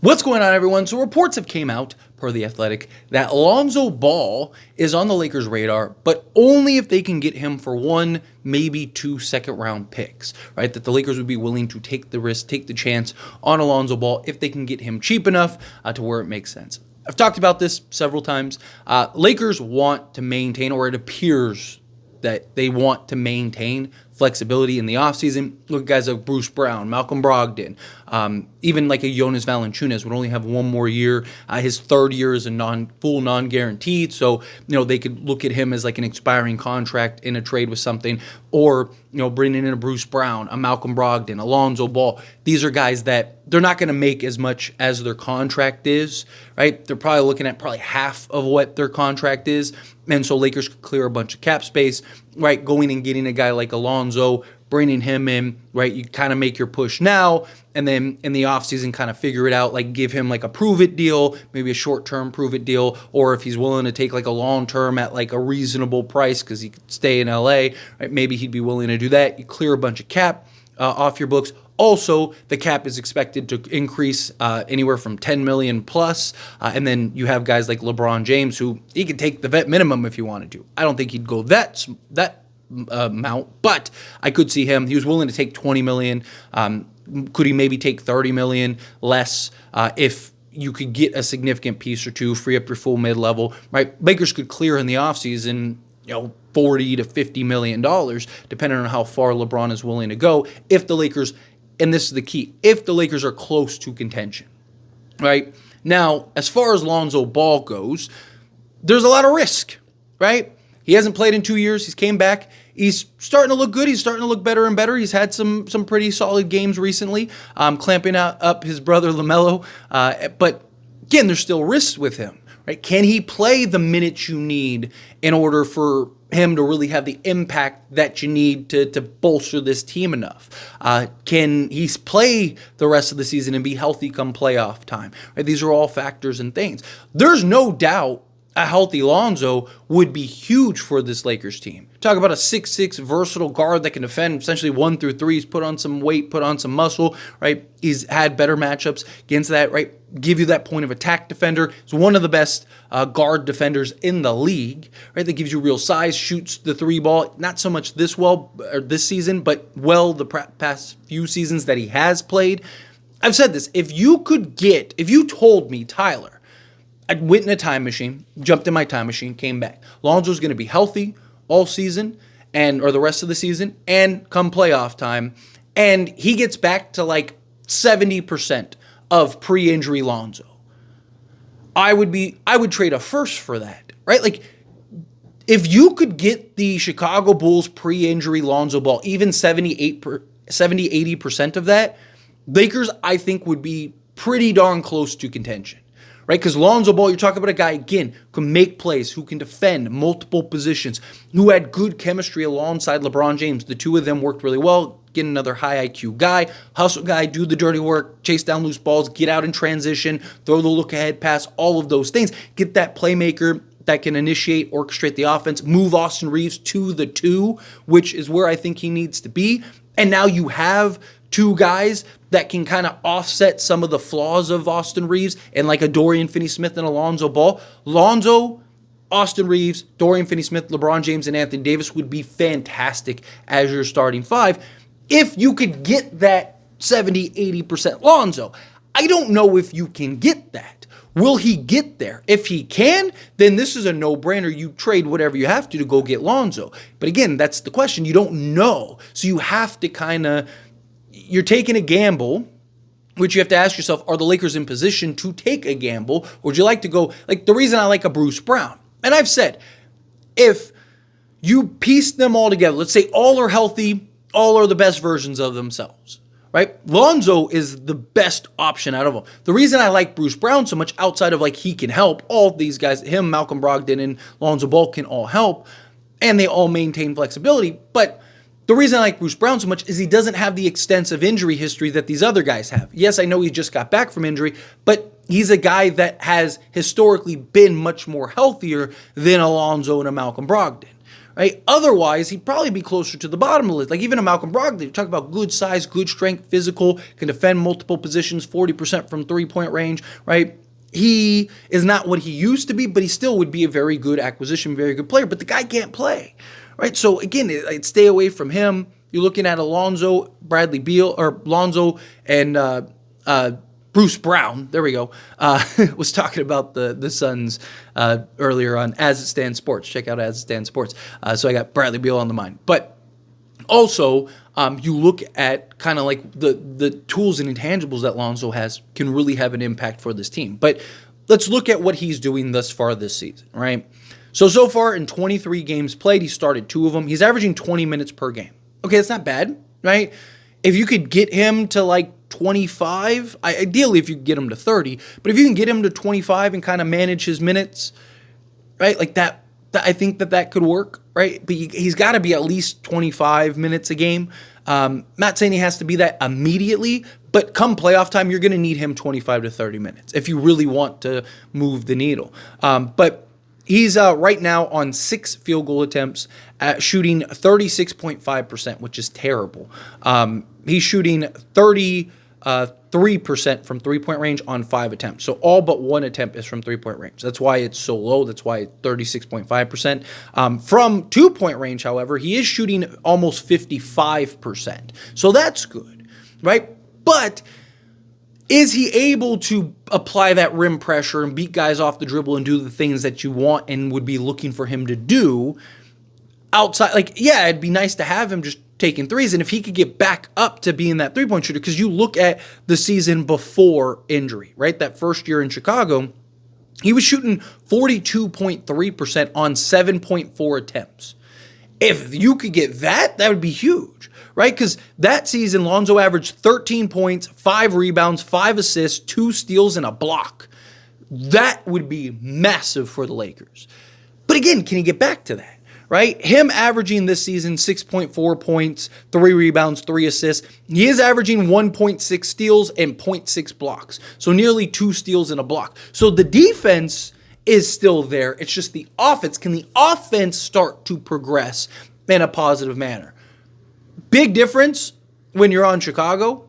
What's going on, everyone? So reports have came out, per The Athletic, that Lonzo Ball is on the Lakers' radar, but only if they can get him for one, maybe 2 second-round picks, right? That the Lakers would be willing to take the risk, take the chance on Lonzo Ball if they can get him cheap enough to where it makes sense. I've talked about this several times. Lakers want to maintain, or it appears that they want to maintain flexibility in the offseason. Look at guys like Bruce Brown, Malcolm Brogdon, even like a Jonas Valanciunas would only have one more year. His third year is a full non-guaranteed, so they could look at him as like an expiring contract in a trade with something, or bringing in a Bruce Brown, a Malcolm Brogdon, a Lonzo Ball. These are guys that they're not going to make as much as their contract is, right? They're probably looking at half of what their contract is, and so Lakers could clear a bunch of cap space, right? Going and getting a guy like Lonzo, bringing him in, right? You kind of make your push now, and then in the offseason kind of figure it out, like give him like a prove-it deal, maybe a short-term prove-it deal, or if he's willing to take like a long-term at like a reasonable price because he could stay in LA, right? Maybe he'd be willing to do that. You clear a bunch of cap off your books. Also, the cap is expected to increase anywhere from $10 million plus, and then you have guys like LeBron James, who he could take the vet minimum if he wanted to. I don't think he'd go that amount, but I could see him. He was willing to take $20 million. Could he maybe take $30 million less if you could get a significant piece or two, free up your full mid-level, right? Lakers could clear in the offseason, $40 to $50 million, depending on how far LeBron is willing to go. If the Lakers, and this is the key, if the Lakers are close to contention, right? Now, as far as Lonzo Ball goes, there's a lot of risk, right? He hasn't played in 2 years. He's came back. He's starting to look good. He's starting to look better and better. He's had some pretty solid games recently, clamping up his brother LaMelo. But again, there's still risks with him, right? Can he play the minutes you need in order for him to really have the impact that you need to bolster this team enough? Can he play the rest of the season and be healthy come playoff time? Right? These are all factors and things. There's no doubt a healthy Lonzo would be huge for this Lakers team. Talk about a 6'6", versatile guard that can defend essentially 1 through 3. He's put on some weight, put on some muscle, right? He's had better matchups against that, right? Give you that point of attack defender. He's one of the best guard defenders in the league, right? That gives you real size, shoots the 3 ball, not so much this season, but the past few seasons that he has played. I've said this, if you told me, Tyler, I went in a time machine, jumped in my time machine, came back. Lonzo's going to be healthy all season or the rest of the season and come playoff time, and he gets back to like 70% of pre-injury Lonzo. I would trade a first for that, right? Like if you could get the Chicago Bulls pre-injury Lonzo Ball, even 70-80% of that, Lakers I think would be pretty darn close to contention. Right, because Lonzo Ball, you're talking about a guy, again, who can make plays, who can defend multiple positions, who had good chemistry alongside LeBron James. The two of them worked really well. Get another high IQ guy, hustle guy, do the dirty work, chase down loose balls, get out in transition, throw the look-ahead pass, all of those things. Get that playmaker that can initiate, orchestrate the offense, move Austin Reeves to the 2, which is where I think he needs to be. And now you have 2 guys that can kind of offset some of the flaws of Austin Reeves and like a Dorian Finney-Smith and Lonzo Ball. Lonzo, Austin Reeves, Dorian Finney-Smith, LeBron James, and Anthony Davis would be fantastic as your starting 5 if you could get that 70-80% Lonzo. I don't know if you can get that. Will he get there? If he can, then this is a no-brainer. You trade whatever you have to go get Lonzo. But again, that's the question. You don't know. So you have to you're taking a gamble, which you have to ask yourself, are the Lakers in position to take a gamble? Or would you like to go, like the reason I like a Bruce Brown, and I've said, if you piece them all together, let's say all are healthy, all are the best versions of themselves, right? Lonzo is the best option out of them. The reason I like Bruce Brown so much, outside of like he can help, all of these guys, him, Malcolm Brogdon, and Lonzo Ball can all help, and they all maintain flexibility, but the reason I like Bruce Brown so much is he doesn't have the extensive injury history that these other guys have. Yes, I know he just got back from injury, but he's a guy that has historically been much more healthier than Lonzo and a Malcolm Brogdon, right? Otherwise, he'd probably be closer to the bottom of the list. Like even a Malcolm Brogdon, talk about good size, good strength, physical, can defend multiple positions, 40% from three-point range, right? He is not what he used to be, but he still would be a very good acquisition, very good player. But the guy can't play, right? So again, I'd stay away from him. You're looking at Alonzo, Bradley Beal, or Lonzo and Bruce Brown. There we go. Was talking about the Suns earlier on As It Stands Sports. Check out As It Stands Sports. So I got Bradley Beal on the mind, but also, you look at kind of like the tools and intangibles that Lonzo has can really have an impact for this team. But let's look at what he's doing thus far this season, right? So far in 23 games played, he started 2 of them. He's averaging 20 minutes per game. Okay, that's not bad, right? If you could get him to like 25, ideally if you could get him to 30, but if you can get him to 25 and kind of manage his minutes, right, like that I think that could work, right? But he's got to be at least 25 minutes a game. Not saying he has to be that immediately, but come playoff time, you're going to need him 25 to 30 minutes if you really want to move the needle. But he's right now on 6 field goal attempts, shooting 36.5%, which is terrible. He's shooting 3% from three-point range on 5 attempts. So all but 1 attempt is from three-point range. That's why it's so low. That's why it's 36.5%. From two-point range, however, he is shooting almost 55%. So that's good, right? But is he able to apply that rim pressure and beat guys off the dribble and do the things that you want and would be looking for him to do outside? Like, yeah, it'd be nice to have him just taking threes, and if he could get back up to being that three-point shooter, because you look at the season before injury, right? That first year in Chicago, he was shooting 42.3% on 7.4 attempts. If you could get that would be huge, right? Because that season, Lonzo averaged 13 points, 5 rebounds, 5 assists, 2 steals, and a block. That would be massive for the Lakers. But again, can he get back to that? Right? Him averaging this season 6.4 points, 3 rebounds, 3 assists. He is averaging 1.6 steals and 0.6 blocks. So nearly 2 steals and a block. So the defense is still there. It's just the offense. Can the offense start to progress in a positive manner? Big difference when you're on Chicago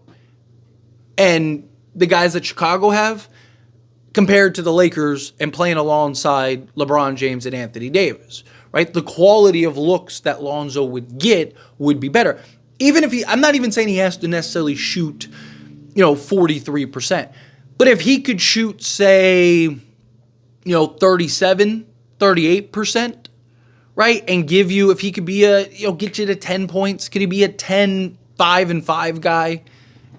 and the guys that Chicago have compared to the Lakers and playing alongside LeBron James and Anthony Davis. Right? The quality of looks that Lonzo would get would be better. Even if I'm not even saying he has to necessarily shoot, 43%. But if he could shoot, say, 37, 38%, right? And give you, if he could be get you to 10 points, could he be a 10, 5 and 5 guy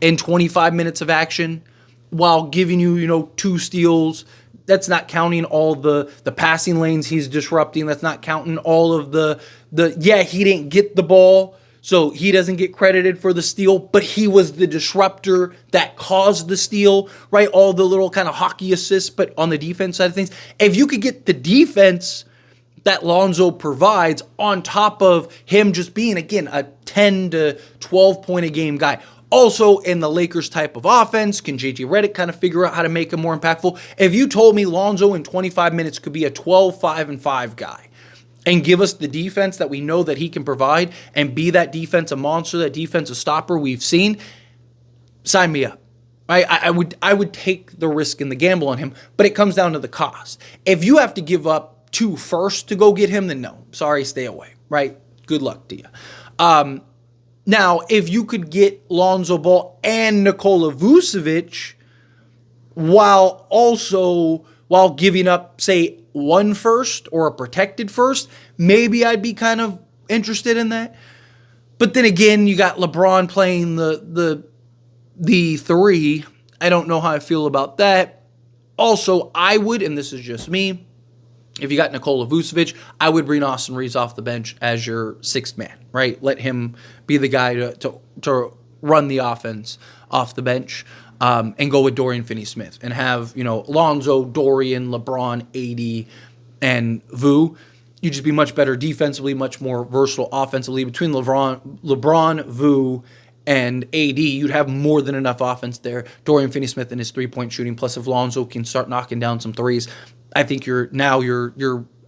in 25 minutes of action while giving you, 2 steals? That's not counting all the passing lanes he's disrupting. That's not counting all of he didn't get the ball, so he doesn't get credited for the steal, but he was the disruptor that caused the steal, right? All the little kind of hockey assists, but on the defense side of things. If you could get the defense that Lonzo provides on top of him just being, again, a 10 to 12 point a game guy. Also, in the Lakers type of offense, can JJ Redick kind of figure out how to make him more impactful? If you told me Lonzo in 25 minutes could be a 12, 5, and 5 guy and give us the defense that we know that he can provide and be that defensive monster, that defensive stopper we've seen, sign me up. I would take the risk and the gamble on him, but it comes down to the cost. If you have to give up 2 firsts to go get him, then no. Sorry, stay away, right? Good luck to you. Now, if you could get Lonzo Ball and Nikola Vucevic while giving up, say, 1 first or a protected first, maybe I'd be kind of interested in that. But then again, you got LeBron playing the 3. I don't know how I feel about that. Also, I would, and this is just me, if you got Nikola Vucevic, I would bring Austin Reeves off the bench as your 6th man, right? Let him be the guy to run the offense off the bench and go with Dorian Finney-Smith and have, Lonzo, Dorian, LeBron, AD, and Vu. You'd just be much better defensively, much more versatile offensively. Between LeBron, Vu, and AD, you'd have more than enough offense there. Dorian Finney-Smith and his 3-point shooting, plus if Lonzo can start knocking down some threes, I think you're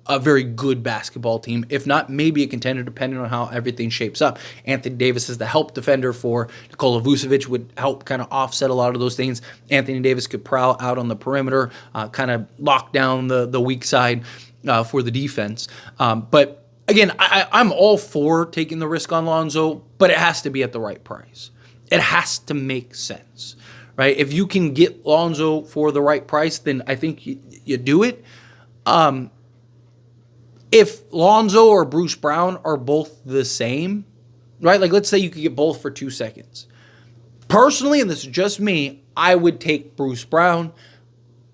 a very good basketball team. If not, maybe a contender, depending on how everything shapes up. Anthony Davis is the help defender for Nikola Vucevic, would help kind of offset a lot of those things. Anthony Davis could prowl out on the perimeter, kind of lock down the weak side for the defense. But again, I'm all for taking the risk on Lonzo, but it has to be at the right price. It has to make sense, right? If you can get Lonzo for the right price, then I think you do it. If Lonzo or Bruce Brown are both the same, right? Like, let's say you could get both for 2 seconds. Personally, and this is just me, I would take Bruce Brown,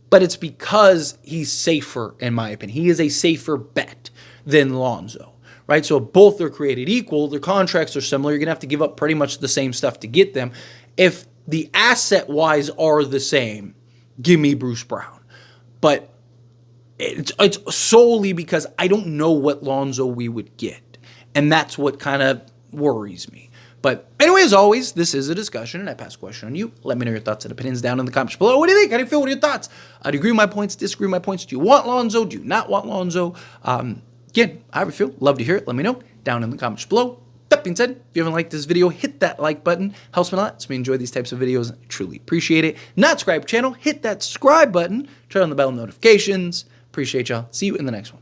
but it's because he's safer, in my opinion. He is a safer bet than Lonzo, right? So if both are created equal, their contracts are similar. You're going to have to give up pretty much the same stuff to get them. If the asset-wise are the same, give me Bruce Brown. But it's solely because I don't know what Lonzo we would get. And that's what kind of worries me. But anyway, as always, this is a discussion, and I pass a question on you. Let me know your thoughts and opinions down in the comments below. What do you think? How do you feel? What are your thoughts? Do you agree with my points? Disagree with my points? Do you want Lonzo? Do you not want Lonzo? Again, however you feel, love to hear it. Let me know down in the comments below. That being said, if you haven't liked this video, hit that like button. Helps me a lot. So we enjoy these types of videos. I truly appreciate it. Not subscribe to the channel, hit that subscribe button. Turn on the bell notifications. Appreciate y'all. See you in the next one.